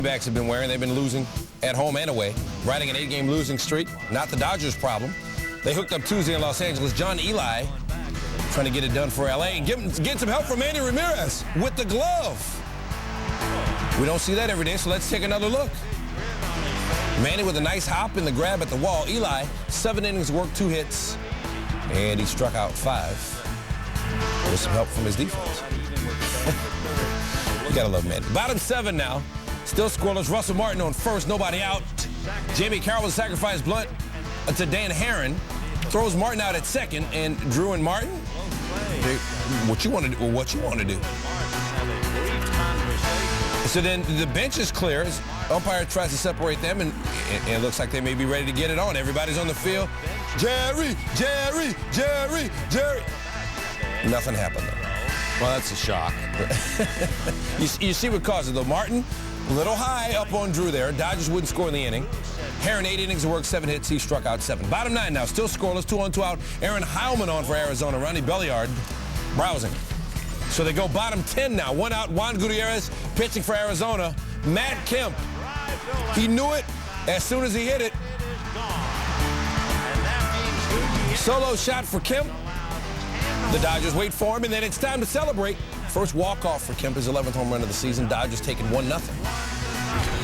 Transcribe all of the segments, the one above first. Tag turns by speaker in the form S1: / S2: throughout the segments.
S1: Backs have been wearing. They've been losing at home and away, riding an 8-game losing streak. Not the Dodgers' problem. They hooked up Tuesday in Los Angeles. John Eli trying to get it done for L.A. and get some help from Manny Ramirez with the glove. We don't see that every day, so let's take another look. Manny with a nice hop in the grab at the wall. Eli, 7 innings work, 2 hits, and he struck out 5 with some help from his defense. You gotta love Manny. Bottom 7 now. Still scoreless. Russell Martin on first, nobody out. Jamie Carroll with a sacrifice blunt to Dan Herron. Throws Martin out at second, and Drew and Martin, what you want to do, or what you want to do. So then the bench is clear as umpire tries to separate them, and it looks like they may be ready to get it on. Everybody's on the field. Jerry, Jerry, Jerry, Jerry. Nothing happened though.
S2: Well, that's a shock.
S1: You see what caused it though. Martin, a little high up on Drew there. Dodgers wouldn't score in the inning. Herron, 8 innings of work, 7 hits. He struck out 7. Bottom 9 now, still scoreless. 2 on, 2 out. Aaron Heilman on for Arizona. Ronnie Belliard browsing. So they go bottom 10 now. 1 out. Juan Gutierrez pitching for Arizona. Matt Kemp. He knew it as soon as he hit it. Solo shot for Kemp. The Dodgers wait for him, and then it's time to celebrate. First walk-off for Kemp, his 11th home run of the season. Dodgers taking 1-0.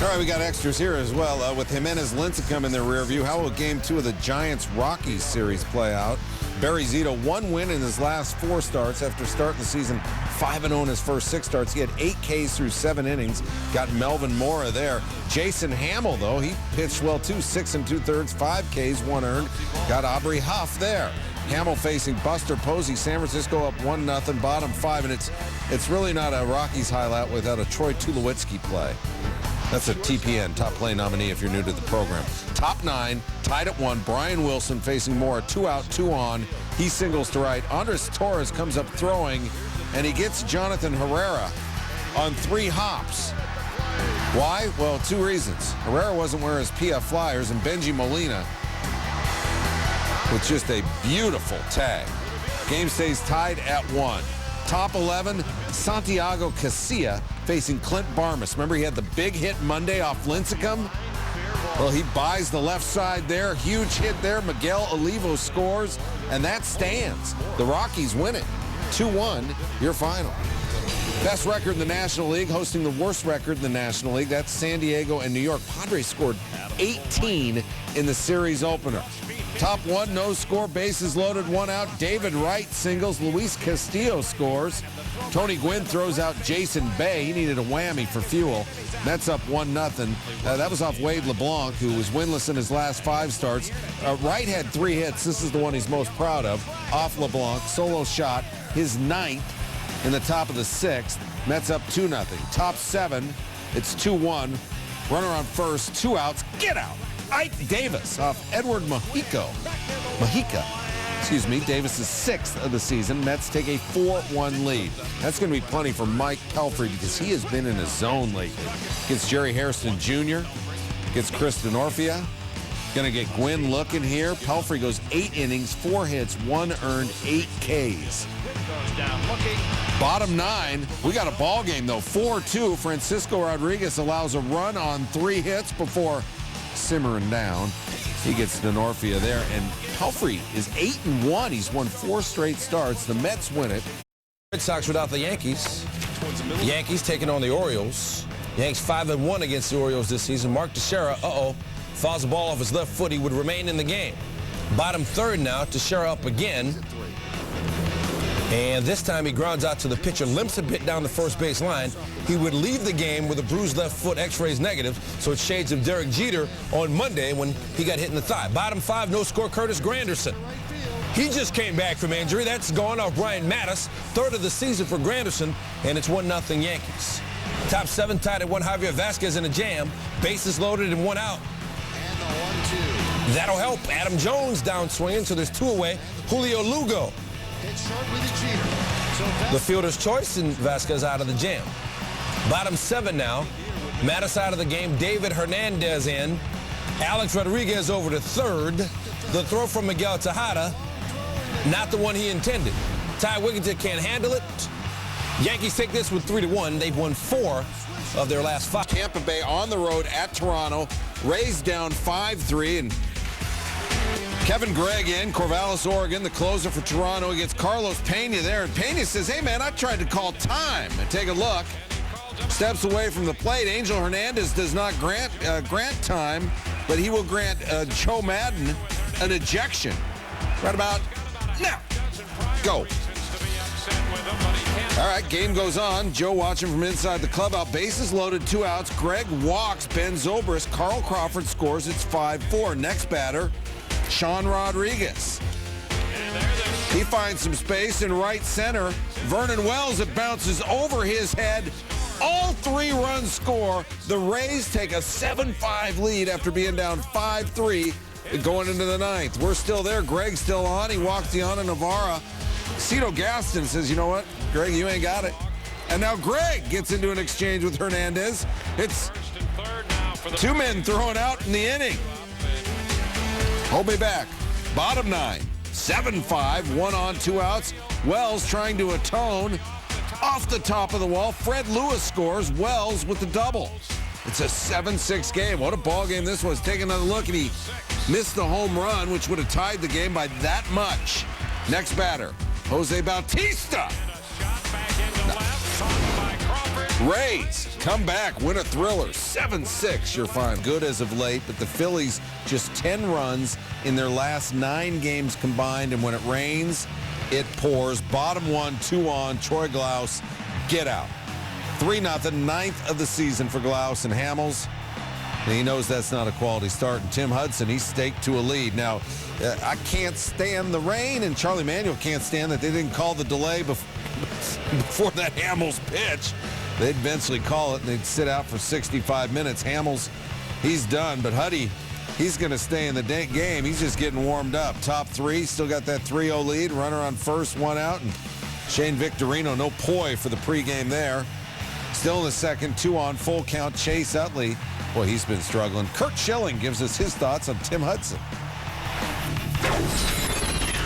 S2: All right, we got extras here as well. With Jimenez Lincecum in their rear view, how will Game 2 of the Giants-Rockies series play out? Barry Zito, 1 win in his last 4 starts after starting the season 5-0 in his first 6 starts. He had 8 Ks through 7 innings. Got Melvin Mora there. Jason Hamill, though, he pitched well, too. 6 2/3, 5 Ks, 1 earned. Got Aubrey Huff there. Hamill facing Buster Posey. San Francisco up 1-0, bottom 5, and it's really not a Rockies highlight without a Troy Tulowitzki play. That's a TPN, top play nominee if you're new to the program. Top 9, tied at 1. Brian Wilson facing Moore, 2 out, 2 on. He singles to right. Andres Torres comes up throwing, and he gets Jonathan Herrera on 3 hops. Why? Well, 2 reasons. Herrera wasn't wearing his PF Flyers, and Benji Molina with just a beautiful tag. Game stays tied at 1. Top 11, Santiago Casilla facing Clint Barmas. Remember, he had the big hit Monday off Lincecum? Well, he buys the left side there. Huge hit there. Miguel Olivo scores, and that stands. The Rockies win it. 2-1, your final. Best record in the National League, hosting the worst record in the National League. That's San Diego and New York. Padres scored 18 in the series opener. Top 1, no score, bases loaded, 1 out. David Wright singles. Luis Castillo scores. Tony Gwynn throws out Jason Bay. He needed a whammy for fuel. Mets up 1-0. That was off Wade LeBlanc, who was winless in his last 5 starts. Wright had 3 hits. This is the one he's most proud of. Off LeBlanc, solo shot, his 9th in the top of the 6th. Mets up 2-0. Top 7, it's 2-1. Runner on first, 2 outs. Get out! Ike Davis off Edward Mojica. Excuse me, Davis' 6th of the season. Mets take a 4-1 lead. That's going to be plenty for Mike Pelfrey because he has been in his zone lately. Gets Jerry Hairston Jr., gets Chris Denorfia. Going to get Gwynn looking here. Pelfrey goes 8 innings, 4 hits, 1 earned, 8 Ks. Bottom 9, we got a ball game though. 4-2. Francisco Rodriguez allows a run on 3 hits before simmering down. He gets Denorfia there, and Pelfrey is 8-1. He's won 4 straight starts. The Mets win it.
S1: Red Sox without the Yankees. Yankees taking on the Orioles. Yanks 5-1 against the Orioles this season. Mark Teixeira, fouls the ball off his left foot. He would remain in the game. Bottom 3rd now, Teixeira up again. And this time he grounds out to the pitcher, limps a bit down the first base line. He would leave the game with a bruised left foot, x-rays negative, so it's shades of Derek Jeter on Monday when he got hit in the thigh. Bottom 5, no score, Curtis Granderson. He just came back from injury. That's gone off Brian Mattis, 3rd of the season for Granderson, and it's 1-0 Yankees. Top 7 tied at 1, Javier Vasquez in a jam. Bases loaded and 1 out. That'll help. Adam Jones down swinging, so there's 2 away. Julio Lugo. The fielder's choice, and Vasquez out of the jam. Bottom 7 now. Mattis out of the game. David Hernandez in. Alex Rodriguez over to 3rd. The throw from Miguel Tejada, not the one he intended. Ty Wigginton can't handle it. Yankees take this with 3-1. They've won 4 of their last 5.
S2: Tampa Bay on the road at Toronto. Rays down 5-3, and Kevin Gregg in, Corvallis, Oregon, the closer for Toronto against Carlos Pena there. And Pena says, hey, man, I tried to call time. And take a look. Steps away from the plate. Angel Hernandez does not grant time, but he will grant Joe Madden an ejection. Right about now. Go. All right, game goes on. Joe watching from inside the clubhouse. Bases loaded, 2 outs. Gregg walks Ben Zobrist. Carl Crawford scores. It's 5-4. Next batter, Sean Rodriguez. He finds some space in right center. Vernon Wells, it bounces over his head. All 3 runs score. The Rays take a 7-5 lead after being down 5-3 going into the 9th. We're still there. Gregg's still on. He walks Diana Navarra. Cito Gaston says, you know what, Gregg, you ain't got it. And now Gregg gets into an exchange with Hernandez. It's 2 men throwing out in the inning. Hold me back. Bottom 9. 7-5. 1 on, 2 outs. Wells trying to atone. Off the top of the wall, Fred Lewis scores. Wells with the double. It's a 7-6 game. What a ball game this was. Take another look, and he missed the home run, which would have tied the game by that much. Next batter, Jose Bautista. Rays come back, win a thriller. 7-6, you're fine. Good as of late, but the Phillies just 10 runs in their last 9 games combined, and when it rains, it pours. Bottom 1, 2 on, Troy Glaus, get out. 3-0, 9th of the season for Glaus and Hamels. And he knows that's not a quality start. And Tim Hudson, he's staked to a lead. Now, I can't stand the rain, and Charlie Manuel can't stand that they didn't call the delay before that Hamels pitch. They'd eventually call it, and they'd sit out for 65 minutes. Hamels, he's done, but Huddy, he's going to stay in the game. He's just getting warmed up. Top 3, still got that 3-0 lead. Runner on first, 1 out, and Shane Victorino, no poi for the pregame there. Still in the second, 2 on, full count. Chase Utley, boy, he's been struggling. Kurt Schilling gives us his thoughts on Tim Hudson.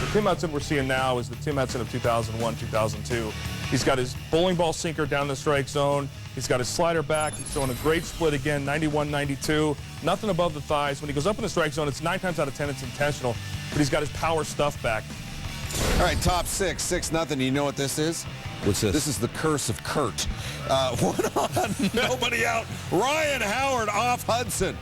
S3: The Tim Hudson we're seeing now is the Tim Hudson of 2001, 2002. He's got his bowling ball sinker down the strike zone. He's got his slider back. He's throwing a great split again, 91, 92. Nothing above the thighs. When he goes up in the strike zone, it's 9 times out of 10 it's intentional, but he's got his power stuff back.
S2: All right, top 6, 6-0. You know what this is?
S1: What's this?
S2: This is the curse of Kurt. 1 on, nobody out. Ryan Howard off Hudson.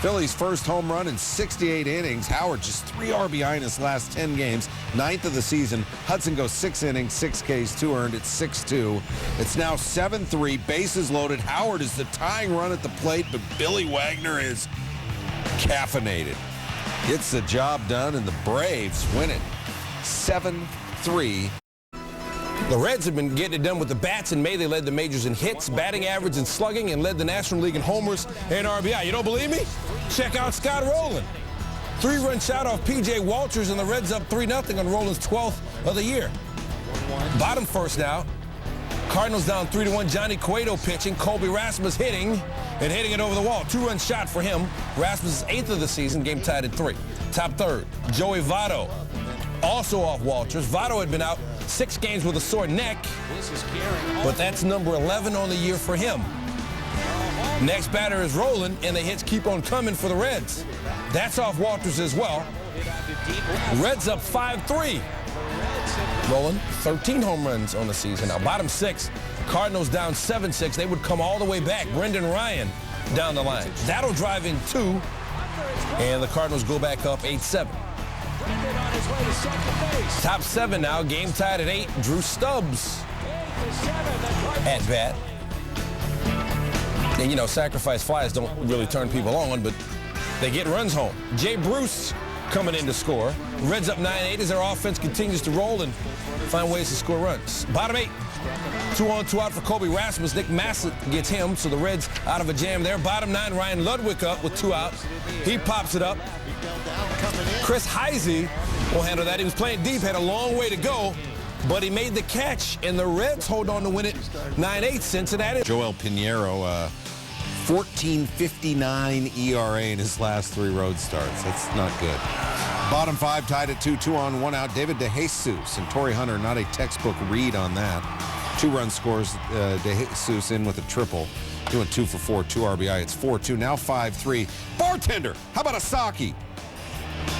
S2: Phillies' first home run in 68 innings. Howard just 3 RBI in his last 10 games. 9th of the season. Hudson goes 6 innings, 6 Ks, 2 earned. It's 6-2. It's now 7-3. Bases loaded. Howard is the tying run at the plate, but Billy Wagner is caffeinated. Gets the job done, and the Braves win it 7-3.
S1: The Reds have been getting it done with the bats. In May, they led the majors in hits, batting average, and slugging, and led the National League in homers and RBI. You don't believe me? Check out Scott Rowland. 3-run shot off P.J. Walters, and the Reds up 3-0 on Rowland's 12th of the year. Bottom first now. Cardinals down 3-1. Johnny Cueto pitching. Colby Rasmus hitting it over the wall. 2-run shot for him. Rasmus' 8th of the season. Game tied at 3. Top third, Joey Votto. Also off Walters. Votto had been out 6 games with a sore neck, but that's number 11 on the year for him. Next batter is Rowland, and the hits keep on coming for the Reds. That's off Walters as well. Reds up 5-3. Rowland, 13 home runs on the season. Now, bottom 6, Cardinals down 7-6. They would come all the way back. Brendan Ryan down the line. That'll drive in 2, and the Cardinals go back up 8-7. Top 7 now, game tied at 8. Drew Stubbs at bat. And, you know, sacrifice flies don't really turn people on, but they get runs home. Jay Bruce coming in to score. Reds up 9-8 as their offense continues to roll and find ways to score runs. Bottom 8, 2 on, 2 out for Colby Rasmus. Nick Massett gets him, so the Reds out of a jam there. Bottom 9, Ryan Ludwig up with 2 outs. He pops it up. Chris Heisey will handle that. He was playing deep, had a long way to go, but he made the catch, and the Reds hold on to win it 9-8. Cincinnati.
S2: Joel Pinheiro, 14.59 ERA in his last 3 road starts. That's not good. Bottom 5 tied at 2, 2 on, 1 out. David DeJesus and Torrey Hunter, not a textbook read on that. 2-run scores. De Jesus in with a triple. He went 2 for 4, 2 RBI. It's 4-2, now 5-3. Bartender, how about a sake?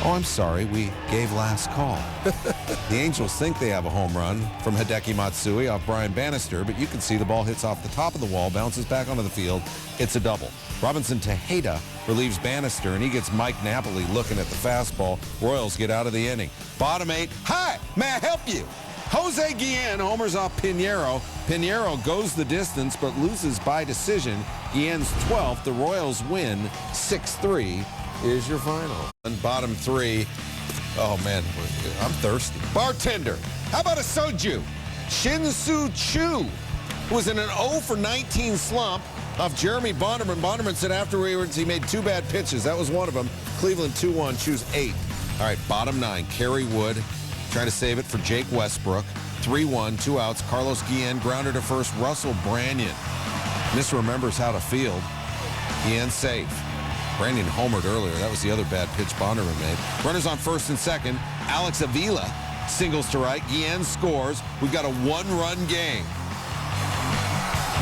S2: Oh, I'm sorry, we gave last call. The Angels think they have a home run from Hideki Matsui off Brian Bannister, but you can see the ball hits off the top of the wall, bounces back onto the field. It's a double. Robinson Tejeda relieves Bannister, and he gets Mike Napoli looking at the fastball. Royals get out of the inning. Bottom 8. Hi, may I help you? Jose Guillen homers off Pinheiro. Pinheiro goes the distance but loses by decision. Guillen's 12th. The Royals win 6-3 is your final. And bottom 3. Oh, man, I'm thirsty. Bartender, how about a soju? Shin-Soo Choo was in an 0 for 19 slump off Jeremy Bonderman. Bonderman said afterwards he made 2 bad pitches. That was one of them. Cleveland 2-1, Choo's 8. All right, bottom 9. Kerry Wood trying to save it for Jake Westbrook. 3-1, 2 outs. Carlos Guillen grounded to first. Russell Branyan misremembers how to field. Guillen safe. Branyan homered earlier. That was the other bad pitch Bonderman made. Runners on first and second. Alex Avila singles to right. Guillen scores. We've got a 1-run game.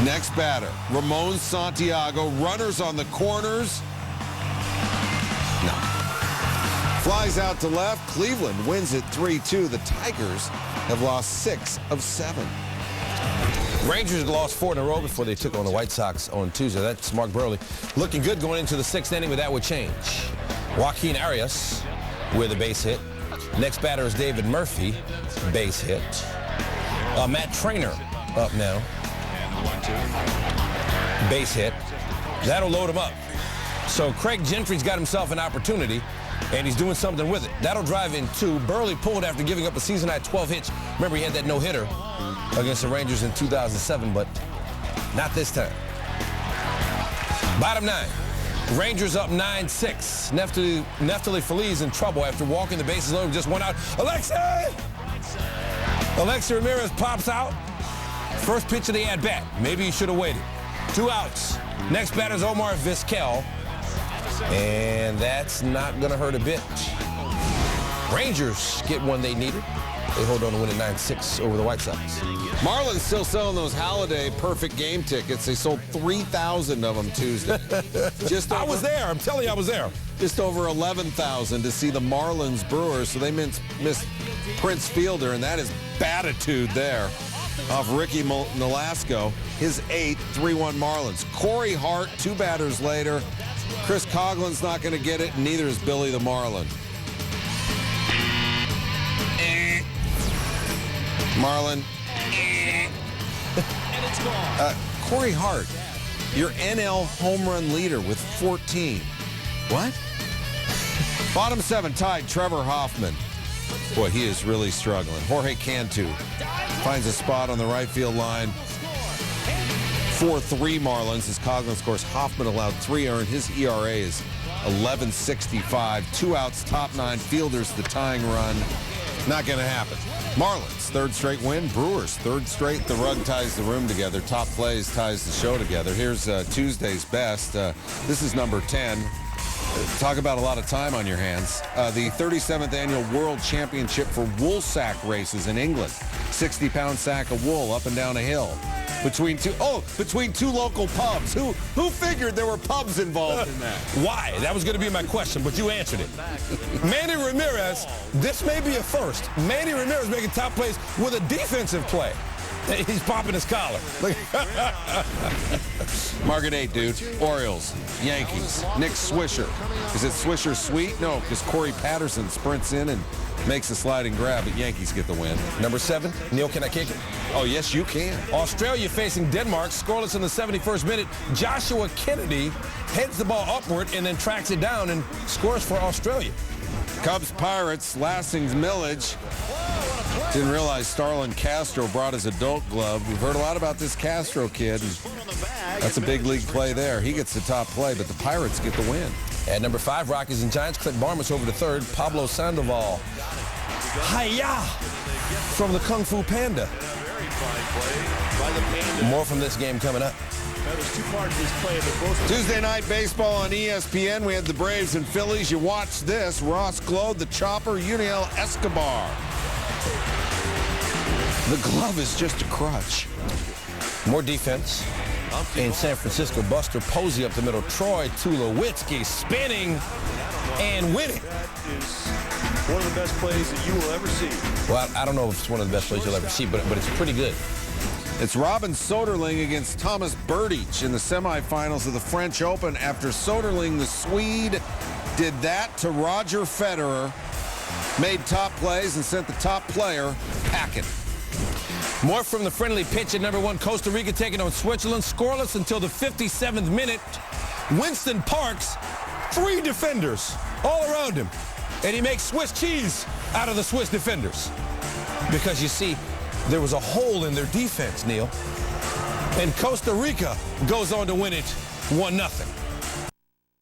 S2: Next batter, Ramon Santiago. Runners on the corners. No. Flies out to left. Cleveland wins it 3-2. The Tigers have lost 6 of 7.
S1: Rangers lost 4 in a row before they took on the White Sox on Tuesday. That's Mark Burley looking good going into the 6th inning, but that would change. Joaquin Arias with a base hit. Next batter is David Murphy, base hit. Matt Trainer up now. Base hit. That'll load him up. So Craig Gentry's got himself an opportunity, and he's doing something with it. That'll drive in 2. Burley pulled after giving up a season-high 12 hits. Remember, he had that no-hitter against the Rangers in 2007, but not this time. Bottom 9. Rangers up 9-6. Neftali Feliz in trouble after walking the bases loaded with just 1 out. Alexi Ramirez pops out. First pitch of the at-bat. Maybe he should have waited. 2 outs. Next batter's Omar Vizquel. And that's not going to hurt a bit. Rangers get one they needed. They hold on to win at 9-6 over the White Sox.
S2: Marlins still selling those holiday perfect game tickets. They sold 3,000 of them Tuesday.
S1: I was there. I'm telling you, I was there.
S2: Just over 11,000 to see the Marlins Brewers. So they missed Prince Fielder, and that is batitude there off Ricky Nolasco. His 8th, 3-1 Marlins. Corey Hart, 2 batters later. Chris Coughlin's not going to get it, and neither is Billy the Marlin. Marlin. Corey Hart, your NL home run leader with 14. What? Bottom 7 tied, Trevor Hoffman. Boy, he is really struggling. Jorge Cantu finds a spot on the right field line. 4-3 Marlins as Coughlin scores. Hoffman allowed 3 earned. His ERA is 11.65. 2 outs, top 9 fielders, the tying run. Not going to happen. Marlins, 3rd straight win. Brewers, 3rd straight. The rug ties the room together. Top plays ties the show together. Here's Tuesday's best. This is number 10. Talk about a lot of time on your hands. The 37th annual World Championship for wool sack races in England. 60-pound sack of wool up and down a hill. Between two local pubs. Who figured there were pubs involved in that?
S1: Why? That was going to be my question, but you answered it. Manny Ramirez, this may be a first. Manny Ramirez making top plays with a defensive play. He's popping his collar.
S2: Market 8, dude. Orioles, Yankees, Nick Swisher. Is it Swisher sweet? No, because Corey Patterson sprints in and makes a sliding grab, but Yankees get the win.
S1: Number 7, Neil, can I kick it?
S2: Oh, yes, you can.
S1: Australia facing Denmark, scoreless in the 71st minute. Joshua Kennedy heads the ball upward and then tracks it down and scores for Australia.
S2: Cubs Pirates, Lassing's Millage. Didn't realize Starlin Castro brought his adult glove. We've heard a lot about this Castro kid. That's a big league play there. He gets the top play, but the Pirates get the win.
S1: At number 5, Rockies and Giants. Clint Barmas over to 3rd. Pablo Sandoval. Hi-ya! From the Kung Fu Panda. More from this game coming up.
S2: Tuesday night baseball on ESPN. We had the Braves and Phillies. You watch this. Ross Glode, the Chopper, Yuniel Escobar. The glove is just a crutch.
S1: More defense in San Francisco. Buster Posey up the middle. Troy Tulowitzki spinning and winning.
S4: That is one of the best plays that you will ever see.
S1: Well, I don't know if it's one of the best plays you'll ever see, but it's pretty good.
S2: It's Robin Soderling against Thomas Berdych in the semifinals of the French Open after Soderling, the Swede, did that to Roger Federer, made top plays, and sent the top player packing.
S1: More from the friendly pitch at number 1, Costa Rica taking on Switzerland. Scoreless until the 57th minute. Winston Parks, 3 defenders all around him. And he makes Swiss cheese out of the Swiss defenders. Because you see, there was a hole in their defense, Neil. And Costa Rica goes on to win it 1-0.